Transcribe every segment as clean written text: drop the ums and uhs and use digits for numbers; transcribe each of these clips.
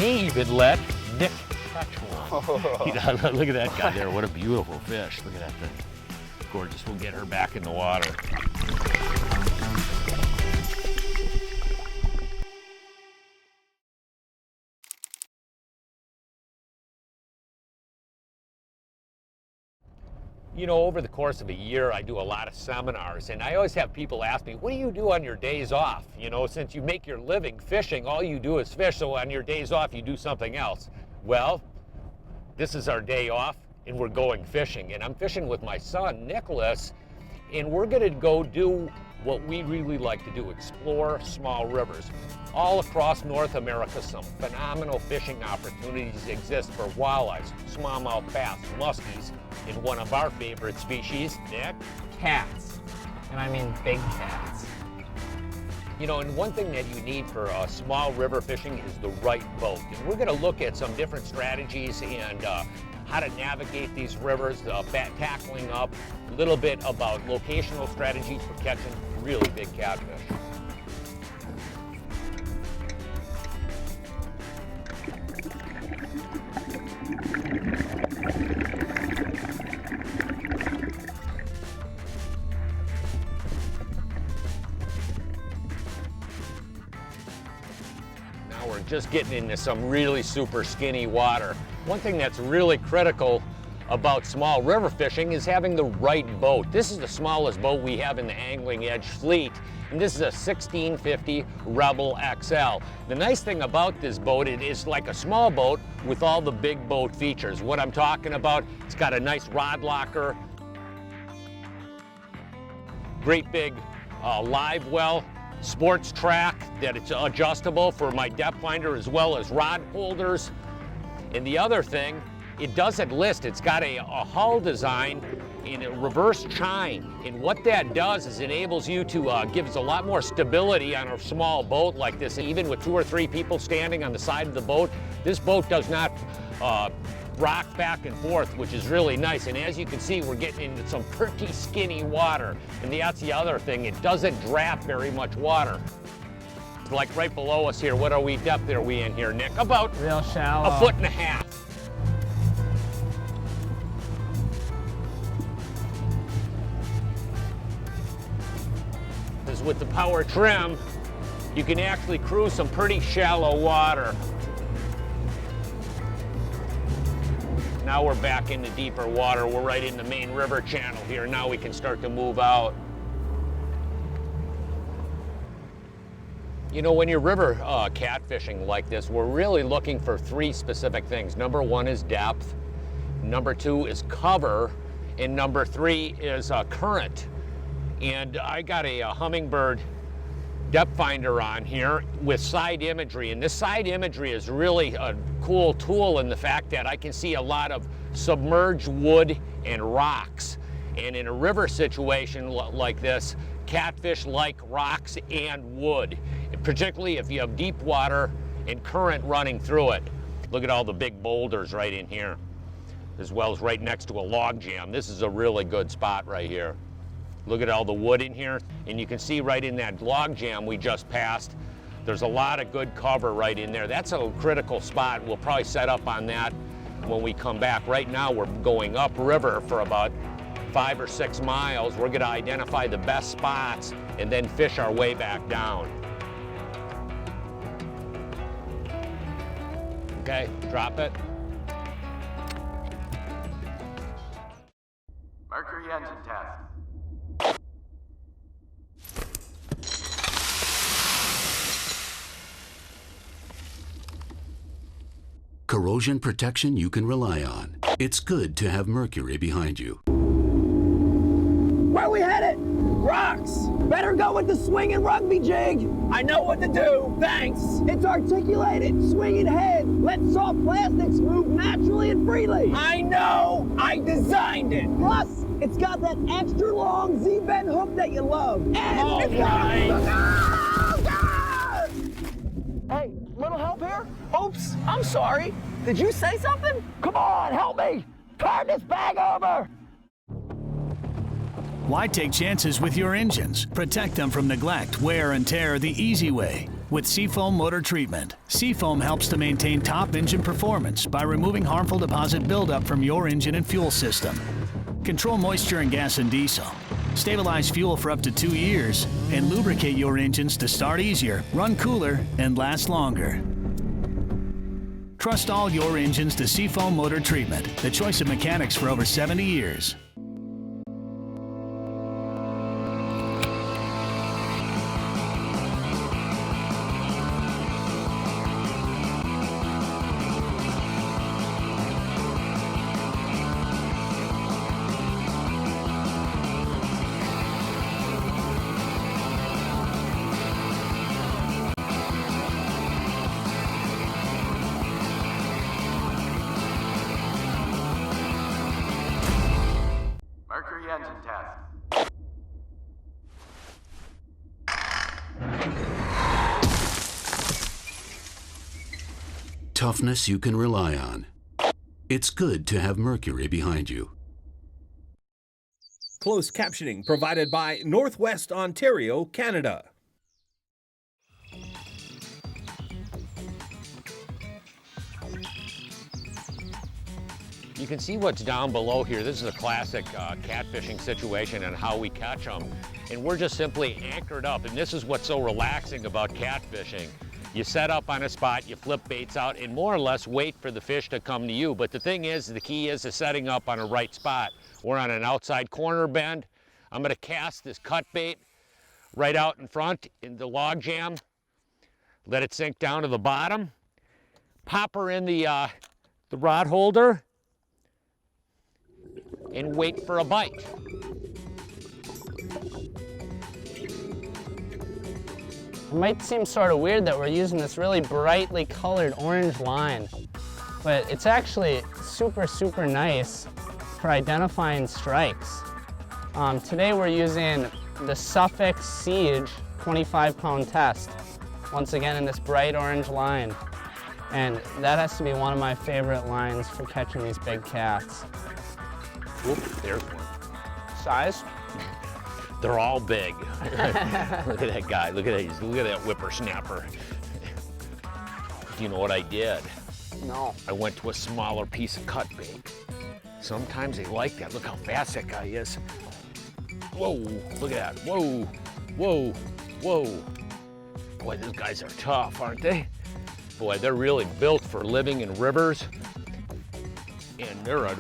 He even let Nick catch one. Look at that guy there. What a beautiful fish. Look at that thing. Gorgeous. We'll get her back in the water. You know, over the course of a year, I do a lot of seminars, and I always have people ask me, what do you do on your days off? You know, since you make your living fishing, all you do is fish, so on your days off, you do something else. Well, this is our day off, and we're going fishing, and I'm fishing with my son, Nicholas, and we're gonna go do what we really like to do, explore small rivers. All across North America, some phenomenal fishing opportunities exist for walleyes, smallmouth bass, muskies, and one of our favorite species, Nick? Cats. And I mean big cats. You know, and one thing that you need for small river fishing is the right boat. And we're gonna look at some different strategies and how to navigate these rivers, tackling up, a little bit about locational strategies for catching really big catfish. Now we're just getting into some really super skinny water. One thing that's really critical about small river fishing is having the right boat. This is the smallest boat we have in the Angling Edge fleet, and this is a 1650 Rebel XL. The nice thing about this boat, it is like a small boat with all the big boat features. What I'm talking about, it's got a nice rod locker, great big live well, sports track that it's adjustable for my depth finder as well as rod holders. And the other thing, it doesn't list, it's got a hull design in a reverse chine. And what that does is enables you to give us a lot more stability on a small boat like this. Even with 2 or 3 people standing on the side of the boat, this boat does not rock back and forth, which is really nice. And as you can see, we're getting into some pretty skinny water. And that's the other thing, it doesn't draft very much water. Like right below us here, what depth are we in here, Nick? About real shallow. 1.5 feet. With the power trim, you can actually cruise some pretty shallow water. Now we're back into deeper water. We're right in the main river channel here. Now we can start to move out. You know, when you're river catfishing like this, we're really looking for 3 specific things. Number 1 is depth, number 2 is cover, and number 3 is current. And I got a Humminbird depth finder on here with side imagery, and this side imagery is really a cool tool in the fact that I can see a lot of submerged wood and rocks. And in a river situation like this, catfish like rocks and wood, particularly if you have deep water and current running through it. Look at all the big boulders right in here, as well as right next to a log jam. This is a really good spot right here. Look at all the wood in here, and you can see right in that log jam we just passed, there's a lot of good cover right in there. That's a critical spot. We'll probably set up on that when we come back. Right now we're going upriver for about 5 or 6 miles. We're gonna identify the best spots and then fish our way back down. Okay, drop it. Mercury engine test. Corrosion protection you can rely on. It's good to have Mercury behind you. Where are we headed? Rocks! Better go with the swinging rugby jig. I know what to do, thanks. It's articulated, swinging head. Let soft plastics move naturally and freely. I know, I designed it. Plus, it's got that extra long Z-bend hook that you love. And it's got... Hey, little help here? Oops, I'm sorry. Did you say something? Come on, help me. Turn this bag over. Why take chances with your engines? Protect them from neglect, wear, and tear the easy way. With Seafoam motor treatment, Seafoam helps to maintain top engine performance by removing harmful deposit buildup from your engine and fuel system. Control moisture in gas and diesel, stabilize fuel for up to 2 years, and lubricate your engines to start easier, run cooler, and last longer. Trust all your engines to Seafoam motor treatment, the choice of mechanics for over 70 years. Mercury engine test. Toughness you can rely on. It's good to have Mercury behind you. Closed captioning provided by Northwest Ontario, Canada. You can see what's down below here. This is a classic catfishing situation and how we catch them. And we're just simply anchored up. And this is what's so relaxing about catfishing. You set up on a spot, you flip baits out, and more or less wait for the fish to come to you. But the thing is, the key is setting up on a right spot. We're on an outside corner bend. I'm gonna cast this cut bait right out in front in the log jam. Let it sink down to the bottom. Pop her in the rod holder and wait for a bite. It might seem sort of weird that we're using this really brightly colored orange line, but it's actually super, super nice for identifying strikes. Today we're using the Suffolk Siege 25-pound test, once again in this bright orange line. And that has to be one of my favorite lines for catching these big cats. Whoop, there's one. Size? They're all big. Look at that guy, look at that whippersnapper. Do you know what I did? No. I went to a smaller piece of cut bait. Sometimes they like that. Look how fast that guy is. Whoa, look at that. Whoa, whoa, whoa. Boy, those guys are tough, aren't they? Boy, they're really built for living in rivers. And they're a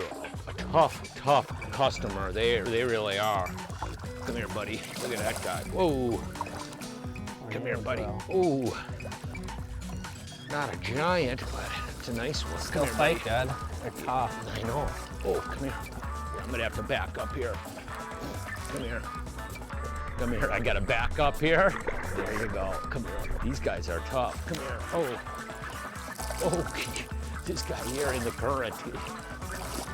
tough customer. They really are. Come here, buddy. Look at that guy. Whoa. Come here, buddy. Ooh. Not a giant, but it's a nice one. Still fight good. They're tough. I know. Oh, come here. I'm gonna have to back up here. Come here. Come here. I gotta back up here. There you go. Come here. These guys are tough. Come here. Oh. Oh, this guy here in the current.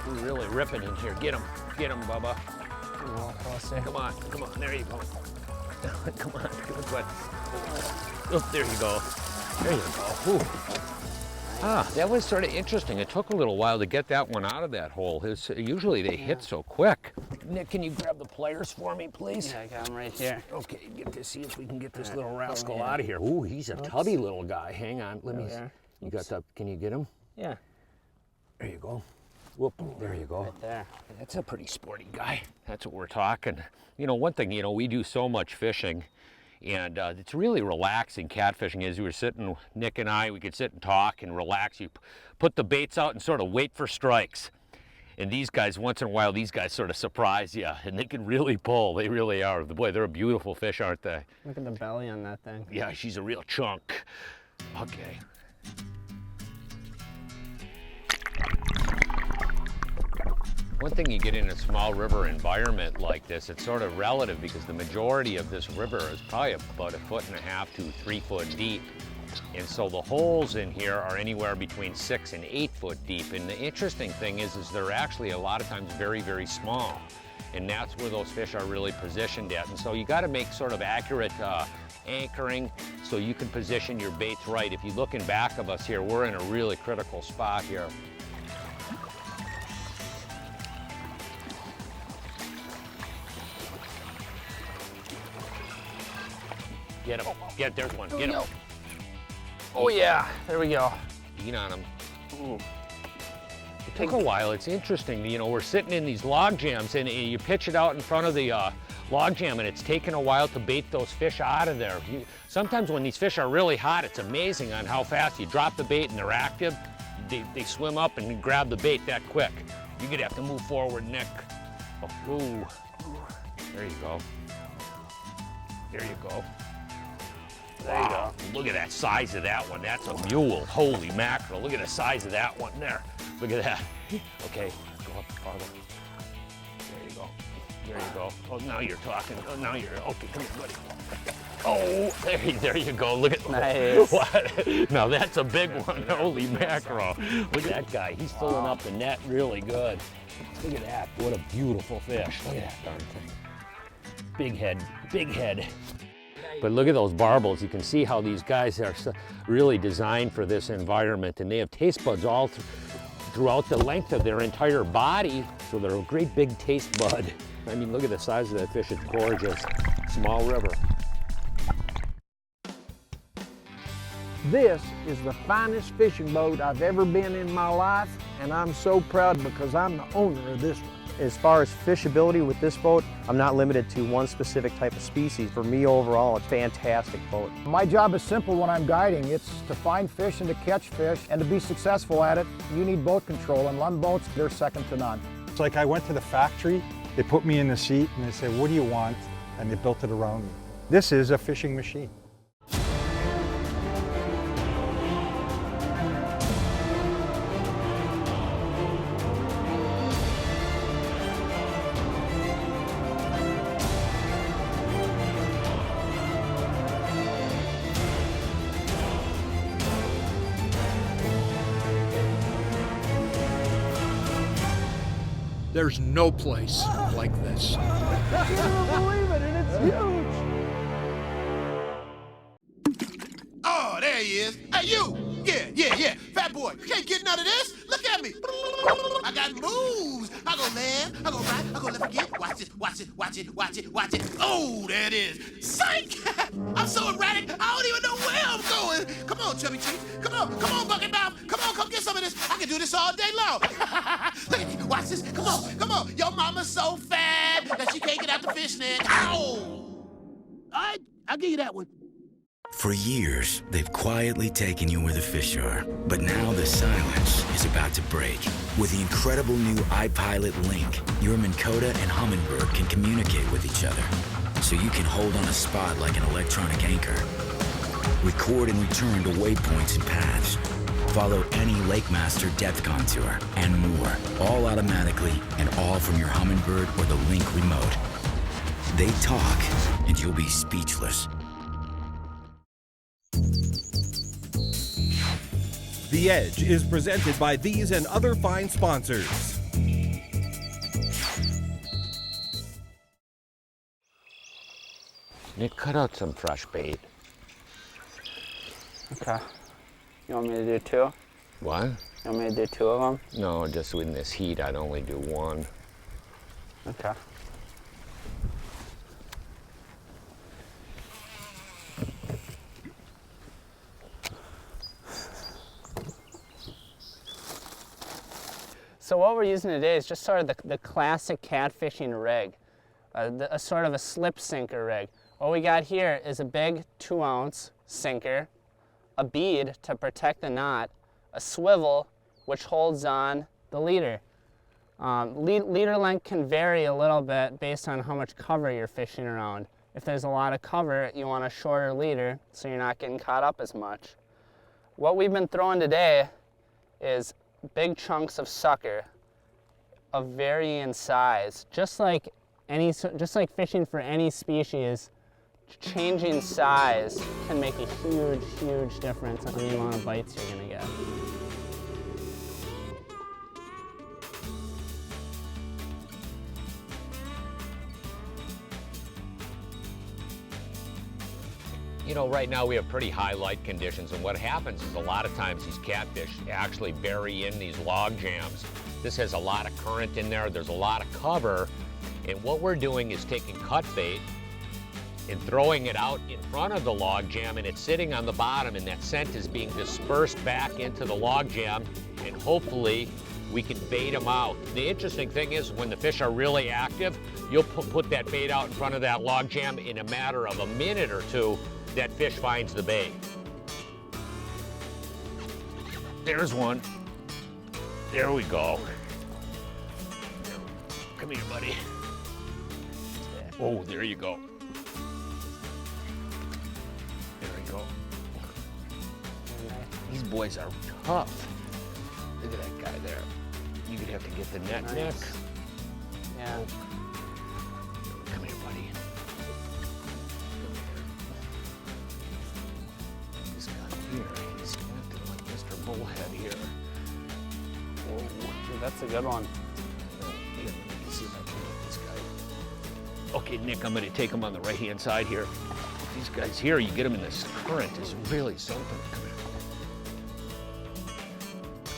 We're really ripping in here. Get him. Get him, Bubba. Come on. Come on. There you go. Come on. Good, bud. Oh, there you go. There you go. Ooh. Ah, that was sort of interesting. It took a little while to get that one out of that hole. Usually they hit so quick. Nick, can you grab the pliers for me, please? Yeah, I got them right here. Okay, see if we can get this little rascal out of here. Ooh, he's a tubby little guy. Hang on, let me. You got the? Can you get him? Yeah. There you go. Whoop, there you go. Right there. That's a pretty sporty guy. That's what we're talking. You know, one thing, we do so much fishing, and it's really relaxing catfishing. As we were sitting, Nick and I, we could sit and talk and relax. You put the baits out and sort of wait for strikes. And these guys, once in a while, these guys sort of surprise you, and they can really pull. They really are. Boy, they're a beautiful fish, aren't they? Look at the belly on that thing. Yeah, she's a real chunk. Okay. One thing you get in a small river environment like this, it's sort of relative because the majority of this river is probably about 1.5 to 3 foot deep. And so the holes in here are anywhere between 6 and 8 foot deep. And the interesting thing is they're actually a lot of times very, very small. And that's where those fish are really positioned at. And so you got to make sort of accurate anchoring so you can position your baits right. If you look in back of us here, we're in a really critical spot here. Get him. There's one. Get him. Oh yeah, there we go. Eat on them. Ooh. It take a while. It's interesting. You know, we're sitting in these log jams, and you pitch it out in front of the log jam, and it's taken a while to bait those fish out of there. Sometimes when these fish are really hot, it's amazing on how fast you drop the bait and they're active. They swim up and grab the bait that quick. You're gonna have to move forward, Nick. Oh, ooh. There you go. There you go. There you go. Look at that size of that one. That's a mule. Holy mackerel. Look at the size of that one there. Look at that. Okay, go up farther. There you go. There you go. Oh, now you're talking. Oh, now you're, okay, come here, buddy. Oh, there you go. Look at Nice. What? Now that's a big one. Holy mackerel. Look at that guy. He's filling up the net really good. Look at that. What a beautiful fish. Look at that darn thing. Big head, big head. But look at those barbels. You can see how these guys are really designed for this environment, and they have taste buds all throughout the length of their entire body, so they're a great big taste bud. I mean, look at the size of that fish. It's gorgeous. Small river. This is the finest fishing boat I've ever been in my life, and I'm so proud because I'm the owner of this one. As far as fishability with this boat, I'm not limited to one specific type of species. For me overall, it's a fantastic boat. My job is simple when I'm guiding. It's to find fish and to catch fish, and to be successful at it, you need boat control, and Lund boats, they're second to none. It's like I went to the factory, they put me in the seat and they said, what do you want? And they built it around me. This is a fishing machine. There's no place like this. I can't believe it, and it's huge. Oh, there he is. Hey, you. Yeah. Fat boy, you can't get none of this. Look at me. I got moves. I go left, I go right, I go left again. Watch it. Oh, there it is. Psych! I'm so erratic, I don't even know where I'm going. Come on, Chubby Cheeks. Come on, Bucket Mouth. Come get some of this. I can do this all day long. Look at me. Watch this. Come on. Your mama's so fat that she can't get out the fish net. Ow! I'll give you that one. For years, they've quietly taken you where the fish are. But now the silence is about to break. With the incredible new iPilot Link, your Minn Kota and Humminbird can communicate with each other. So you can hold on a spot like an electronic anchor. Record and return to waypoints and paths. Follow any Lake Master depth contour and more. All automatically and all from your Humminbird or the Link remote. They talk and you'll be speechless. The Edge is presented by these and other fine sponsors. Nick, cut out some fresh bait. Okay. You want me to do two? What? You want me to do two of them? No, just in this heat, I'd only do one. Okay. So what we're using today is just sort of the classic catfishing rig, a sort of a slip sinker rig. What we got here is a big 2-ounce sinker, a bead to protect the knot, a swivel which holds on the leader. Leader length can vary a little bit based on how much cover you're fishing around. If there's a lot of cover, you want a shorter leader so you're not getting caught up as much. What we've been throwing today is big chunks of sucker of varying size. Just like fishing for any species, changing size can make a huge difference on the amount of bites you're gonna get. You know, right now we have pretty high light conditions, and what happens is a lot of times these catfish actually bury in these log jams. This has a lot of current in there, there's a lot of cover, and what we're doing is taking cut bait and throwing it out in front of the log jam, and it's sitting on the bottom, and that scent is being dispersed back into the log jam, and hopefully we can bait them out. The interesting thing is when the fish are really active, you'll put that bait out in front of that log jam, in a matter of a minute or two, that fish finds the bait. There's one. There we go. Come here, buddy. Oh, there you go. There we go. These boys are tough. Look at that guy there. You're gonna have to get the net, Nice. Nick. Yeah. Come here, buddy. This guy here, he's acting like Mr. Bullhead here. Whoa. Dude, that's a good one. Here, let me see if I can get this guy. Okay, Nick, I'm gonna take him on the right-hand side here. These guys here, you get them in this current, is really something. Come here.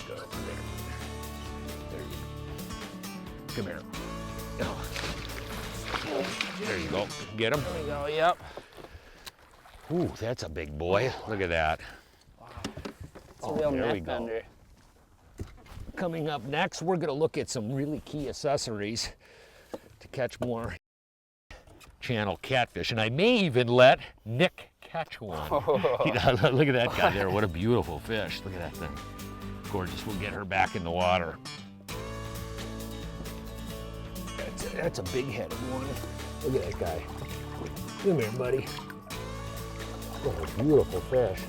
Good, there you go. Come here. Oh. There you go. Get him? There we go, yep. Ooh, that's a big boy. Look at that. It's a real there we net go. bender. Coming up next, we're gonna look at some really key accessories to catch more channel catfish, and I may even let Nick catch one. Look at that guy there. What a beautiful fish. Look at that thing. Gorgeous. We'll get her back in the water. That's a big-headed one. Look at that guy. Come here, buddy. What a beautiful fish.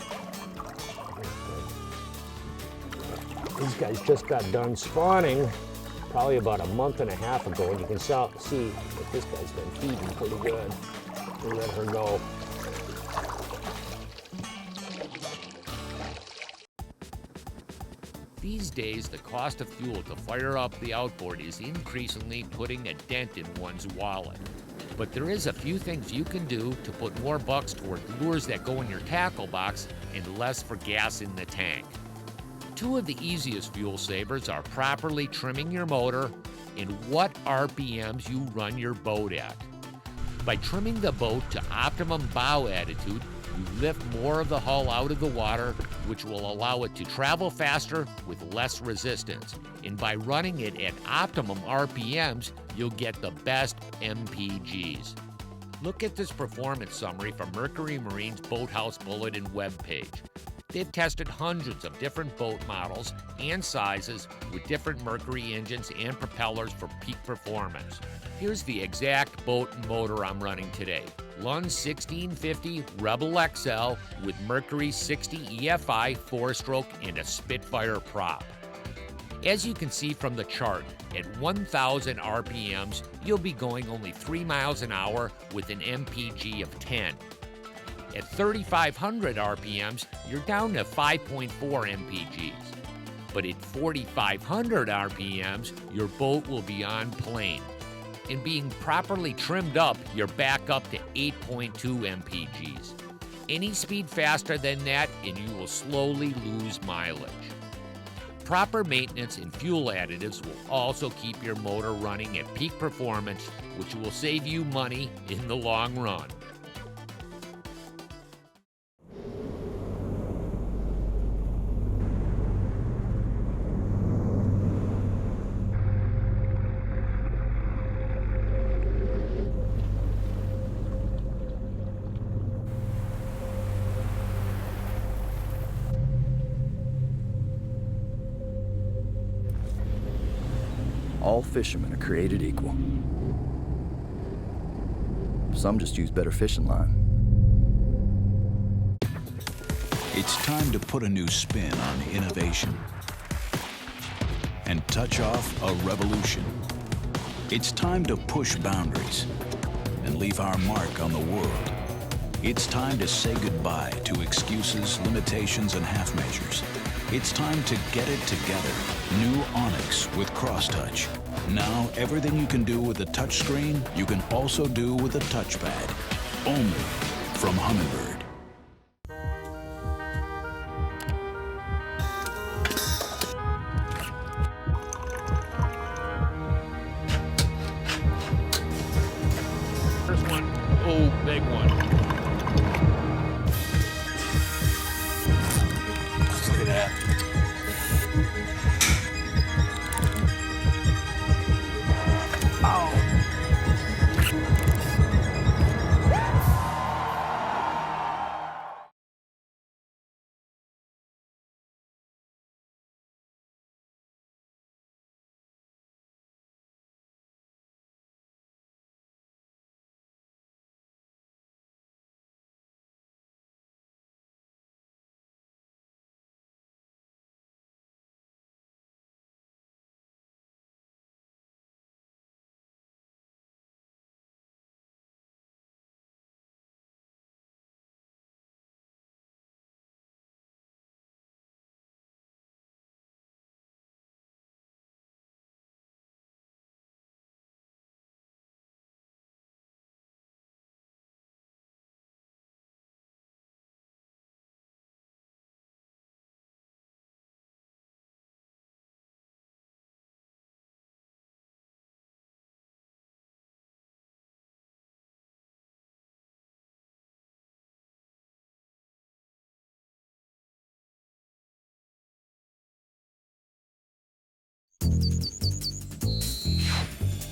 These guys just got done spawning probably about a month and a half ago, and you can see that this guy's been feeding pretty good. We'll let her go. These days, the cost of fuel to fire up the outboard is increasingly putting a dent in one's wallet. But there is a few things you can do to put more bucks toward lures that go in your tackle box and less for gas in the tank. Two of the easiest fuel savers are properly trimming your motor and what RPMs you run your boat at. By trimming the boat to optimum bow attitude, you lift more of the hull out of the water, which will allow it to travel faster with less resistance. And by running it at optimum RPMs, you'll get the best MPGs. Look at this performance summary from Mercury Marine's Boathouse Bulletin webpage. They've tested hundreds of different boat models and sizes with different Mercury engines and propellers for peak performance. Here's the exact boat and motor I'm running today. Lund's 1650 Rebel XL with Mercury 60 EFI 4-stroke and a Spitfire prop. As you can see from the chart, at 1,000 RPMs, you'll be going only 3 miles an hour with an MPG of 10. At 3,500 RPMs, you're down to 5.4 MPGs. But at 4,500 RPMs, your boat will be on plane. And being properly trimmed up, you're back up to 8.2 MPGs. Any speed faster than that, and you will slowly lose mileage. Proper maintenance and fuel additives will also keep your motor running at peak performance, which will save you money in the long run. All fishermen are created equal. Some just use better fishing line. It's time to put a new spin on innovation and touch off a revolution. It's time to push boundaries and leave our mark on the world. It's time to say goodbye to excuses, limitations, and half measures. It's time to get it together. New Onyx with Cross-Touch. Now, everything you can do with a touchscreen, you can also do with a touchpad. Only from Humminbird. First one. Oh, big one.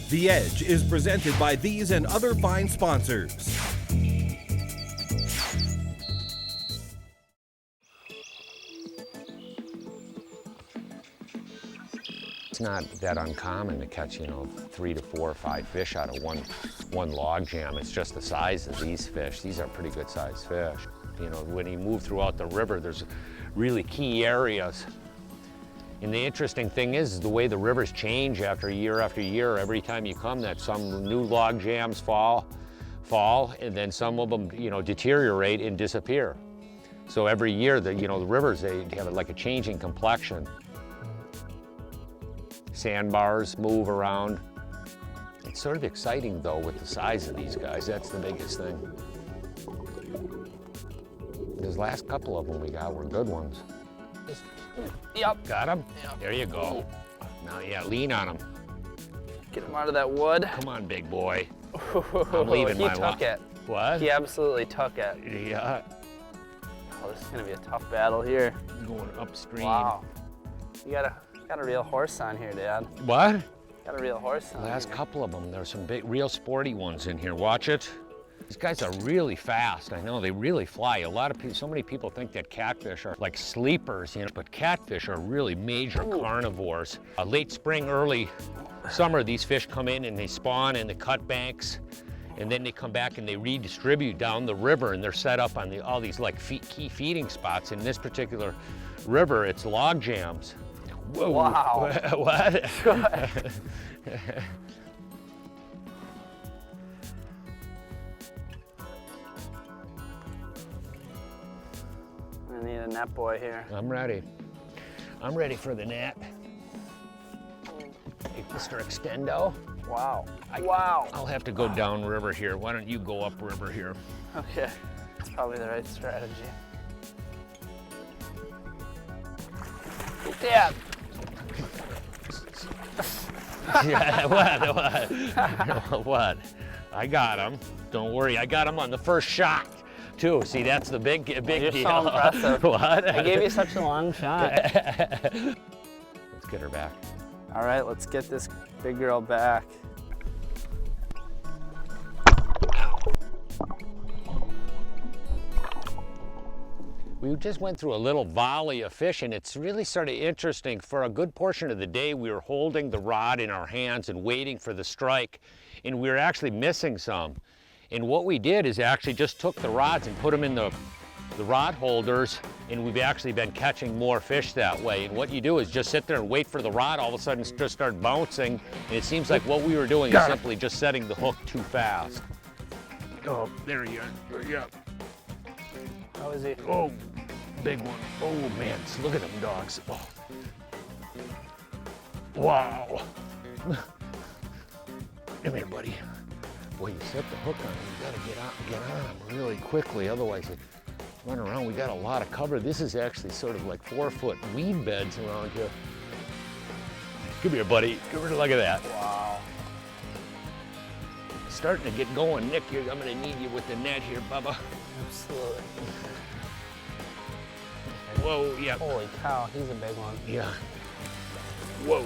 The Edge is presented by these and other fine sponsors. It's not that uncommon to catch, 3 to 4 or 5 fish out of one log jam. It's just the size of these fish. These are pretty good sized fish. When you move throughout the river, there's really key areas. And the interesting thing is the way the rivers change after year. Every time you come, that some new log jams fall, and then some of them, deteriorate and disappear. So every year, the rivers, they have like a changing complexion. Sandbars move around. It's sort of exciting though with the size of these guys. That's the biggest thing. These last couple of them we got were good ones. Yep. Got them? Yep. There you go. Now, yeah, lean on them. Get him out of that wood. Come on, big boy. I'm leaving my He took it. What? He absolutely took it. Yeah. Oh, this is gonna be a tough battle here. Going upstream. Wow. You got a real horse on here, Dad. What? Got a real horse on Last here. couple of them, there's some big, real sporty ones in here. Watch it. These guys are really fast. I know, they really fly. So many people think that catfish are like sleepers, but catfish are really major carnivores. Late spring, early summer, these fish come in and they spawn in the cut banks, and then they come back and they redistribute down the river, and they're set up on all these like key feeding spots. In this particular river, it's log jams. Whoa. Wow. What? I need a net boy here. I'm ready. I'm ready for the net. Hey, Mr. Extendo. Wow. Wow. I'll have to go down river here. Why don't you go up river here? Okay. That's probably the right strategy. Dad. Yeah, what? I got him. Don't worry, I got him on the first shot, too. See, that's the big You're deal. so impressive. What? I gave you such a long shot. Let's get her back. All right, let's get this big girl back. We just went through a little volley of fish, and it's really sort of interesting. For a good portion of the day, we were holding the rod in our hands and waiting for the strike, and we were actually missing some. And what we did is actually just took the rods and put them in the rod holders, and we've actually been catching more fish that way. And what you do is just sit there and wait for the rod, all of a sudden just start bouncing, and it seems like what we were doing is simply just setting the hook too fast. Oh, there you are. Yeah. How is he? Oh, big one. Oh man, look at them dogs. Oh. Wow. Come here, buddy. Boy, you set the hook on him, you gotta get on him really quickly, otherwise they run around. We got a lot of cover. This is actually sort of like 4-foot weed beds around here. Come here, buddy. Come here, look at that. Wow. Starting to get going, Nick. I'm gonna need you with the net here, Bubba. Absolutely. Whoa, yeah. Holy cow, he's a big one. Yeah. Whoa.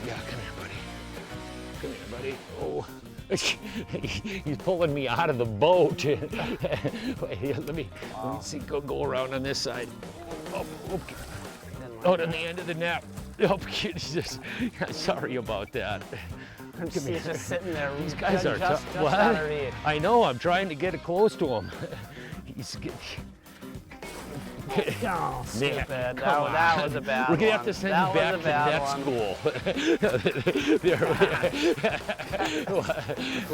Yeah, come here, buddy. Come here, buddy. Oh. He's pulling me out of the boat. Wait, here, let me see. Go around on this side. Oh, okay. Out on the end of the net. Oh, Jesus. Sorry about that. He's just sitting there. These guys are tough. What? I know. I'm trying to get close to him. He's. Oh, stupid. Man, that was a bad one. We're going to have to send you back to net school.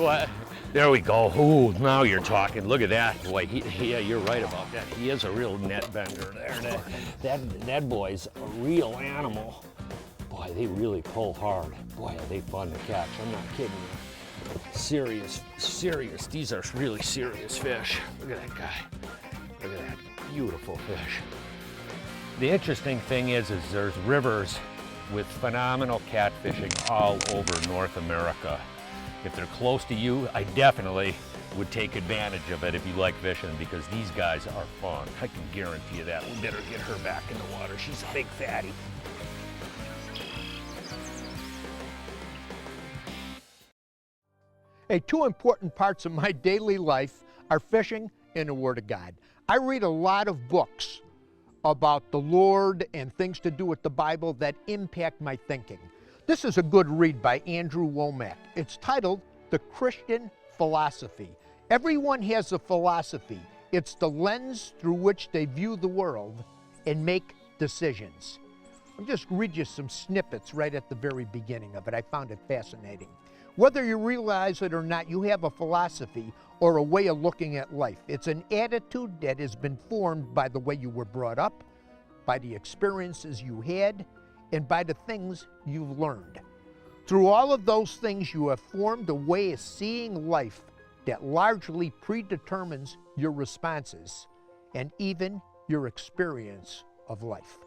What? There we go. Ooh, now you're talking. Look at that. Boy, yeah, you're right about that. He is a real net bender there. That boy's a real animal. Boy, they really pull hard. Boy, are they fun to catch. I'm not kidding you. Serious. These are really serious fish. Look at that guy. Look at that. Beautiful fish. The interesting thing is there's rivers with phenomenal catfishing all over North America. If they're close to you, I definitely would take advantage of it if you like fishing, because these guys are fun. I can guarantee you that. We better get her back in the water. She's a big fatty. Hey, two important parts of my daily life are fishing and the Word of God. I read a lot of books about the Lord and things to do with the Bible that impact my thinking. This is a good read by Andrew Womack. It's titled The Christian Philosophy. Everyone has a philosophy. It's the lens through which they view the world and make decisions. I'll just read you some snippets right at the very beginning of it. I found it fascinating. Whether you realize it or not, you have a philosophy or a way of looking at life. It's an attitude that has been formed by the way you were brought up, by the experiences you had, and by the things you've learned. Through all of those things, you have formed a way of seeing life that largely predetermines your responses and even your experience of life.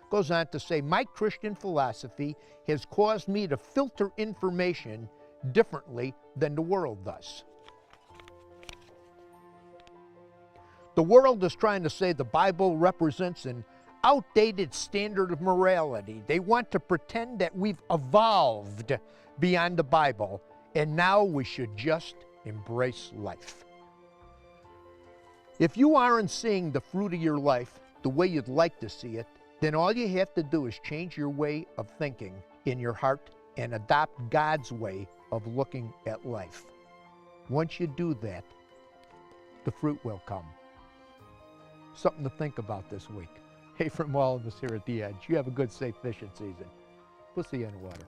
Goes on to say, my Christian philosophy has caused me to filter information differently than the world does. The world is trying to say the Bible represents an outdated standard of morality. They want to pretend that we've evolved beyond the Bible and now we should just embrace life. If you aren't seeing the fruit of your life the way you'd like to see it, then all you have to do is change your way of thinking in your heart and adopt God's way of looking at life. Once you do that, the fruit will come. Something to think about this week. Hey, from all of us here at The Edge, you have a good, safe fishing season. We'll see you in the water.